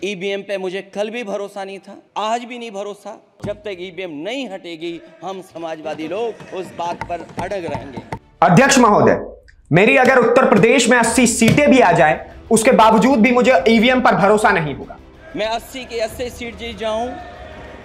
EVM पे मुझे कल भी भरोसा नहीं था, आज भी नहीं भरोसा। जब तक ईवीएम नहीं हटेगी हम समाजवादी लोग उस बात पर अड़ग रहेंगे। अध्यक्ष महोदय, मेरी अगर उत्तर प्रदेश में 80 सीटें भी आ जाएं, उसके बावजूद भी मुझे ईवीएम पर भरोसा नहीं होगा। मैं 80 की 80 सीट जीत जाऊं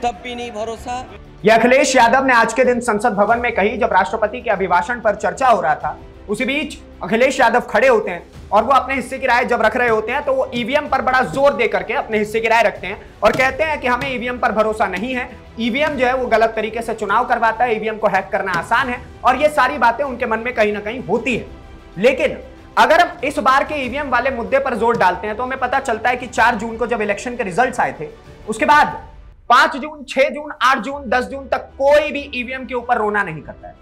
तब भी नहीं भरोसा। यह अखिलेश यादव ने आज के दिन संसद भवन में कही, जब राष्ट्रपति के अभिभाषण पर चर्चा हो रहा था। उसी बीच अखिलेश यादव खड़े होते हैं और वो अपने हिस्से की राय जब रख रहे होते हैं तो वो ईवीएम पर बड़ा जोर दे करके अपने हिस्से की राय रखते हैं और कहते हैं कि हमें ईवीएम पर भरोसा नहीं है। ईवीएम जो है वो गलत तरीके से चुनाव करवाता है, ईवीएम को हैक करना आसान है, और ये सारी बातें उनके मन में कहीं ना कहीं होती है। लेकिन अगर हम इस बार के ईवीएम वाले मुद्दे पर जोर डालते हैं तो हमें पता चलता है कि 4 जून को जब इलेक्शन के रिजल्ट्स आए थे, उसके बाद 5 जून, 6 जून, 8 जून, 10 जून तक कोई भी ईवीएम के ऊपर रोना नहीं करता है,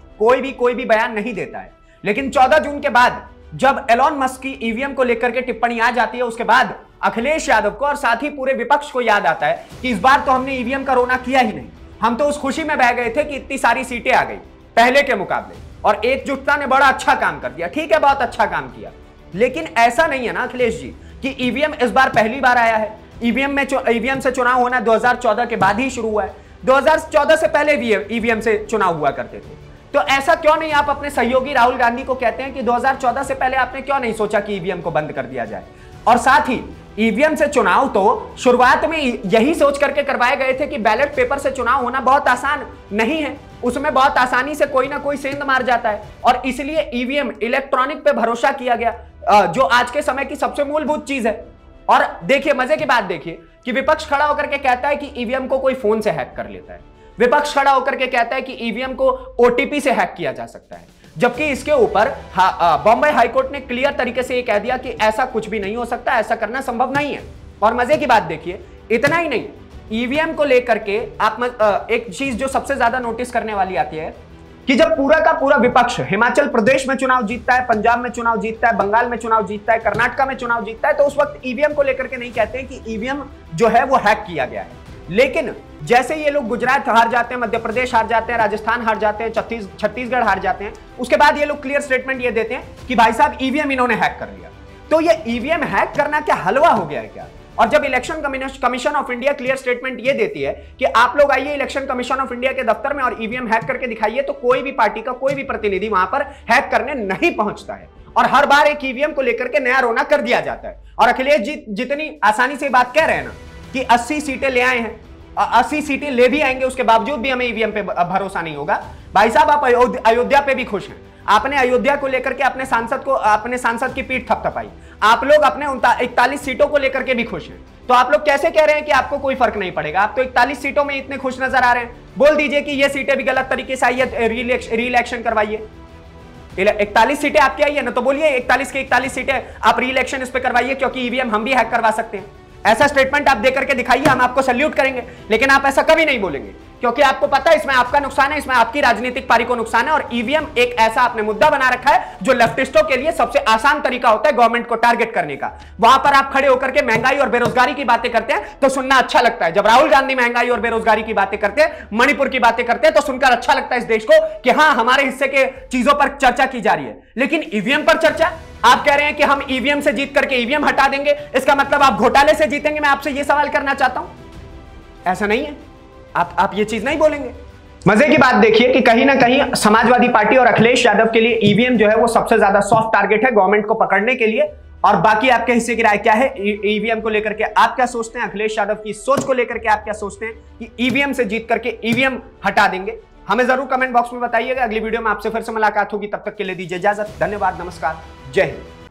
कोई भी बयान नहीं देता है। लेकिन 14 जून के बाद जब एलोन मस्क की ईवीएम को लेकर के टिप्पणी आ जाती है, उसके बाद अखिलेश यादव को और साथ ही पूरे विपक्ष को याद आता है कि इस बार तो हमने ईवीएम का रोना किया ही नहीं। हम तो उस खुशी में बह गए थे कि इतनी सारी सीटें आ गई पहले के मुकाबले, और एकजुटता ने बड़ा अच्छा काम कर दिया। ठीक है, बहुत अच्छा काम किया, लेकिन ऐसा नहीं है ना अखिलेश जी कि ईवीएम इस बार पहली बार आया है। ईवीएम से चुनाव होना 2014 के बाद ही शुरू हुआ है। 2014 से पहले भी ईवीएम से चुनाव हुआ करते थे। तो ऐसा क्यों नहीं आप अपने सहयोगी राहुल गांधी को कहते हैं कि 2014 से पहले आपने क्यों नहीं सोचा कि ईवीएम को बंद कर दिया जाए? और साथ ही ईवीएम से चुनाव तो शुरुआत में यही सोच करके करवाए गए थे कि बैलेट पेपर से चुनाव होना बहुत आसान नहीं है, उसमें बहुत आसानी से कोई ना कोई सेंध मार जाता है, और इसलिए ईवीएम इलेक्ट्रॉनिक पे भरोसा किया गया, जो आज के समय की सबसे मूलभूत चीज है। और देखिए, मजे की बात देखिए कि विपक्ष खड़ा होकर के कहता है कि ईवीएम को कोई फोन से हैक कर लेता है, विपक्ष खड़ा होकर के कहता है कि ईवीएम को ओटीपी से हैक किया जा सकता है, जबकि इसके ऊपर बॉम्बे हाईकोर्ट ने क्लियर तरीके से ये कह दिया कि ऐसा कुछ भी नहीं हो सकता, ऐसा करना संभव नहीं है। और मजे की बात देखिए, इतना ही नहीं, ईवीएम को लेकर के आप एक चीज जो सबसे ज्यादा नोटिस करने वाली आती है कि जब पूरा का पूरा विपक्ष हिमाचल प्रदेश में चुनाव जीतता है, पंजाब में चुनाव जीतता है, बंगाल में चुनाव जीतता है, कर्नाटक में चुनाव जीतता है, तो उस वक्त ईवीएम को लेकर के नहीं कहते हैं कि ईवीएम जो है वो हैक किया गया है। लेकिन जैसे ये लोग गुजरात हार जाते हैं, मध्य प्रदेश हार जाते हैं, राजस्थान हार जाते हैं, छत्तीसगढ़ हार जाते हैं, उसके बाद ये लोग क्लियर स्टेटमेंट ये देते हैं कि भाई साहब ईवीएम इन्होंने हैक कर लिया। तो ये ईवीएम हैक करना क्या हलवा हो गया है क्या? और जब election commission of India clear statement ये देती है कि आप लोग आइए इलेक्शन कमीशन ऑफ इंडिया के दफ्तर में और ईवीएम हैक करके दिखाइए, तो कोई भी पार्टी का कोई भी प्रतिनिधि वहां पर हैक करने नहीं पहुंचता है, और हर बार एक ईवीएम को लेकर के नया रोना कर दिया जाता है। और अखिलेश जी जितनी आसानी से बात कह रहे हैं ना कि 80 सीटें ले आए हैं, 80 सीटें ले भी आएंगे, उसके बावजूद भी हमें ईवीएम पे भरोसा नहीं होगा। भाई साहब, आप अयोध्या पे भी खुश हैं, आपने अयोध्या को लेकर के अपने सांसद की पीठ थपथपाई। आप लोग अपने 41 सीटों को लेकर के भी खुश हैं, तो आप लोग कैसे कह रहे हैं कि आपको कोई फर्क नहीं पड़ेगा? आप तो 41 सीटों में इतने खुश नजर आ रहे हैं। बोल दीजिए कि ये सीटें भी गलत तरीके से आई है, री इलेक्शन करवाइए। 41 सीटें आपकी आई है ना, तो बोलिए 41 की 41 सीटें आप री इलेक्शन इस पे करवाइए, क्योंकि ईवीएम हम भी हैक करवा सकते हैं। ऐसा स्टेटमेंट आप देकर के दिखाइए, हम आपको सैल्यूट करेंगे। लेकिन आप ऐसा कभी नहीं बोलेंगे, क्योंकि आपको पता है इसमें आपका नुकसान है, इसमें आपकी राजनीतिक पारी को नुकसान है। और ईवीएम एक ऐसा आपने मुद्दा बना रखा है जो लेफ्टिस्टों के लिए सबसे आसान तरीका होता है गवर्नमेंट को टारगेट करने का। वहां पर आप खड़े होकर के महंगाई और बेरोजगारी की बातें करते हैं तो सुनना अच्छा लगता है। जब राहुल गांधी महंगाई और बेरोजगारी की बातें करते हैं, मणिपुर की बातें करते हैं, तो सुनकर अच्छा लगता है इस देश को कि हाँ, हमारे हिस्से के चीजों पर चर्चा की जा रही है। लेकिन ईवीएम पर चर्चा, आप कह रहे हैं कि हम ईवीएम से जीत करके ईवीएम हटा देंगे, इसका मतलब आप घोटाले से जीतेंगे। मैं आपसे यह सवाल करना चाहता हूं, ऐसा नहीं है, आप ये चीज नहीं बोलेंगे। मजे की बात देखिए कि कहीं ना कहीं समाजवादी पार्टी और अखिलेश यादव के लिए ईवीएम जो है वो सबसे ज्यादा सॉफ्ट टारगेट है गवर्नमेंट को पकड़ने के लिए। और बाकी आपके हिस्से की राय क्या है ईवीएम को लेकर के? आप क्या सोचते हैं? अखिलेश यादव की सोच को लेकर के आप क्या सोचते हैं कि ईवीएम से जीत करके ईवीएम हटा देंगे? हमें जरूर कमेंट बॉक्स में बताइएगा। अगली वीडियो में आपसे फिर से मुलाकात होगी, तब तक के लिए दीजिए इजाजत। धन्यवाद, नमस्कार, जय हिंद।